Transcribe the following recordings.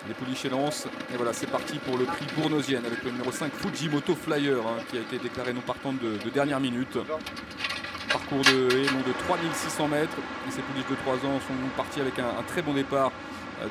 Les poulies élancent. Et voilà, c'est parti pour le prix bournosienne avec le numéro 5 Fujimoto Flyer qui a été déclaré non partante de dernière minute. Parcours de haie long de 3600 mètres. Et ces pouliches de 3 ans sont partis avec un très bon départ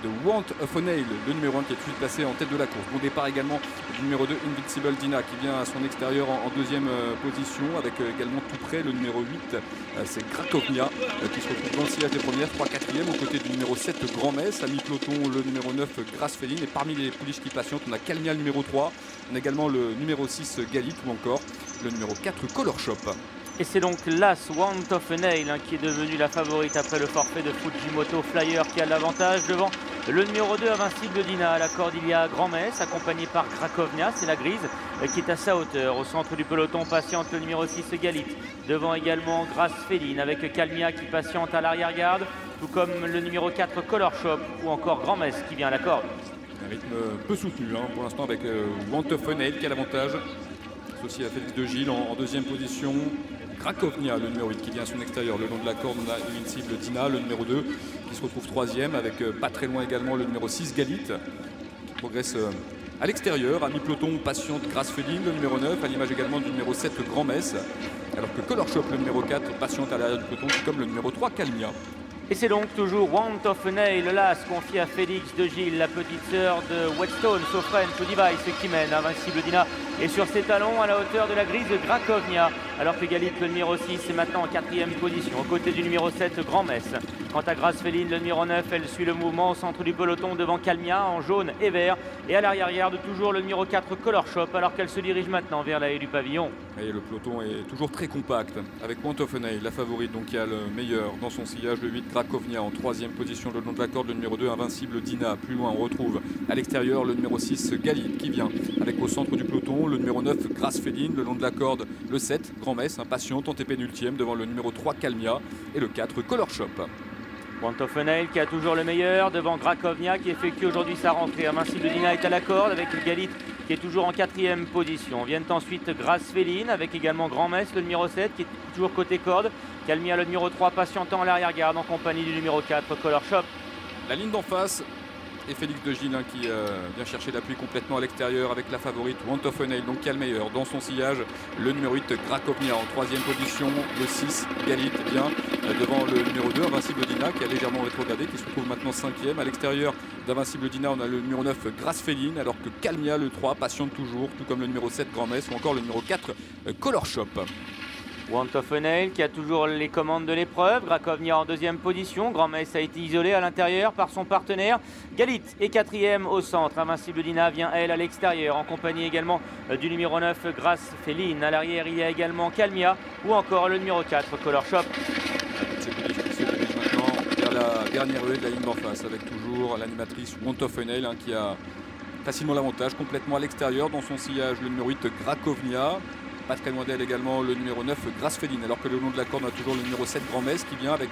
de Want of a Nail, le numéro 1 qui est tout de suite placé en tête de la course. Bon départ également du numéro 2 Invincible Dina qui vient à son extérieur en deuxième position avec également tout près le numéro 8 c'est Krakovnia qui se retrouve dans le sillage des premières, 3-4e aux côtés du numéro 7 Grand Metz, à mi-peloton le numéro 9 Grasse Féline et parmi les pouliches qui patientent on a Calmia le numéro 3, on a également le numéro 6 Galit ou encore le numéro 4 Color Shop. Et c'est donc l'As Want of a Nail qui est devenue la favorite après le forfait de Fujimoto Flyer qui a l'avantage devant le numéro 2 Invincible Dina. À la corde il y a Grand Metz accompagné par Krakovnia, c'est la grise qui est à sa hauteur. Au centre du peloton patiente le numéro 6 Galit. Devant également Grasse Féline avec Calmia qui patiente à l'arrière-garde, tout comme le numéro 4 Color Shop ou encore Grand Metz qui vient à la corde. Un rythme peu soutenu pour l'instant avec Want of a Nail qui a l'avantage. Associé à Félix de Gilles en deuxième position. Krakovnia, le numéro 8 qui vient à son extérieur. Le long de la corde, on a Invincible Dina, le numéro 2 qui se retrouve troisième avec pas très loin également le numéro 6 Galit qui progresse à l'extérieur. À mi-peloton, patiente Grasse Féline, le numéro 9, à l'image également du numéro 7 Grand Metz. Alors que Color Shop, le numéro 4, patiente à l'arrière du peloton, tout comme le numéro 3 Calmia. Et c'est donc toujours Want of a Nail, l'As confié à Félix de Gilles, la petite sœur de Whetstone, Sofren, To Device qui mène Invincible Dina et sur ses talons à la hauteur de la grise de Krakovnia, alors que Galit, le numéro 6, est maintenant en 4e position, aux côtés du numéro 7, Grand Metz. Quant à Grasse Féline, le numéro 9, elle suit le mouvement au centre du peloton devant Calmia en jaune et vert. Et à l'arrière-garde, toujours le numéro 4, Color Shop, alors qu'elle se dirige maintenant vers la haie du pavillon. Et le peloton est toujours très compact, avec Want of a Nail, la favorite, donc qui a le meilleur dans son sillage, le 8, Krakovnia en 3e position, le long de la corde, le numéro 2, Invincible Dina. Plus loin, on retrouve à l'extérieur le numéro 6, Galit, qui vient avec au centre du peloton, le numéro 9, Grasse Féline, le long de la corde, le 7, Grand Metz, impatient, antépénultième, devant le numéro 3, Calmia, et le 4, Color Shop. Want of a Nail qui a toujours le meilleur devant Krakovnia qui effectue aujourd'hui sa rentrée. Invincible Dina est à la corde avec Galit qui est toujours en 4e position. Viennent ensuite Grasse Féline avec également Grand Metz, le numéro 7 qui est toujours côté corde. Calmia le numéro 3 patientant à l'arrière-garde en compagnie du numéro 4 Color Shop. La ligne d'en face et Félix de Gilles qui vient chercher l'appui complètement à l'extérieur avec la favorite Want of a Nail, donc qui a le meilleur dans son sillage, le numéro 8 Krakovnia en 3e position, le 6 Galit vient devant le numéro 2 Invincible Dina qui a légèrement rétrogradé, qui se retrouve maintenant 5e. À l'extérieur d'Invincible Dina on a le numéro 9 Grasse Féline, alors que Calmia le 3 patiente toujours, tout comme le numéro 7 Grand Metz ou encore le numéro 4 Color Shop. Want of a Nail qui a toujours les commandes de l'épreuve. Krakovnia en 2e position. Grand Metz a été isolé à l'intérieur par son partenaire. Galit est 4e au centre. Invincible Dina vient elle à l'extérieur en compagnie également du numéro 9 Grasse Féline. À l'arrière il y a également Calmia ou encore le numéro 4 Color Shop. C'est Félix qui se dirige maintenant vers la dernière haie de la ligne d'en face avec toujours l'animatrice Want of a Nail qui a facilement l'avantage, complètement à l'extérieur dans son sillage, le numéro 8 Krakovnia. Pas très loin d'elle également le numéro 9 Grasse Féline, alors que le long de la corde on a toujours le numéro 7 Grand Metz qui vient avec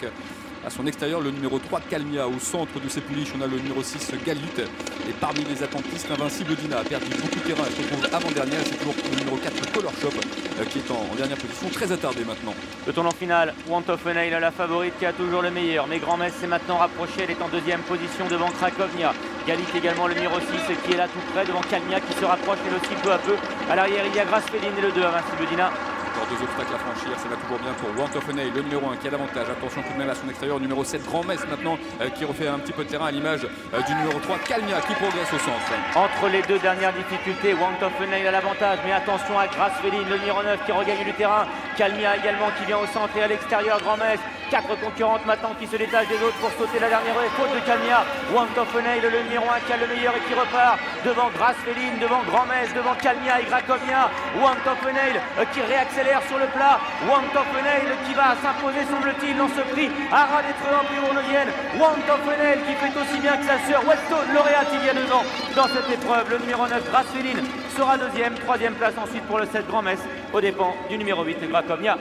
à son extérieur le numéro 3 Calmia. Au centre de ses pouliches on a le numéro 6 Galit et parmi les attentistes Invincible Dina a perdu beaucoup de terrain, elle se retrouve avant-dernière, c'est toujours le numéro 4 Color Shop qui est en dernière position, très attardé maintenant. Le tournant final, Want of a Nail la favorite qui a toujours le meilleur, mais Grand Metz s'est maintenant rapproché, elle est en 2e position devant Krakovnia. Galit également le numéro 6 qui est là tout près devant Calmia qui se rapproche elle aussi peu à peu. À l'arrière il y a Grasse Féline et le 2 Invincible Dina. Encore 2 obstacles à franchir, ça va toujours bien pour Want of a Nail, le numéro 1 qui a l'avantage. Attention tout de même à son extérieur, numéro 7 Grand Metz maintenant qui refait un petit peu de terrain à l'image du numéro 3 Calmia qui progresse au centre. Entre les deux dernières difficultés, Want of a Nail a l'avantage, mais attention à Grasse Féline, le numéro 9 qui regagne du terrain. Calmia également qui vient au centre et à l'extérieur, Grand Metz. 4 concurrentes maintenant qui se détachent des autres pour sauter la dernière haie. Faute de Calmia, Want of a Nail, le numéro 1 qui a le meilleur et qui repart devant Grasse Féline, devant Grand Metz, devant Calmia et Krakovnia. Want of a Nail qui réaccélère sur le plat. Want of a Nail qui va s'imposer semble-t-il dans ce prix à ras d'être en prix bournosienne. Want of a Nail qui fait aussi bien que sa sœur Whetstone, lauréate il y a 2 ans dans cette épreuve. Le numéro 9 Grasse Féline sera 2e, 3e place ensuite pour le 7 Grand Metz aux dépens du numéro 8 Krakovnia.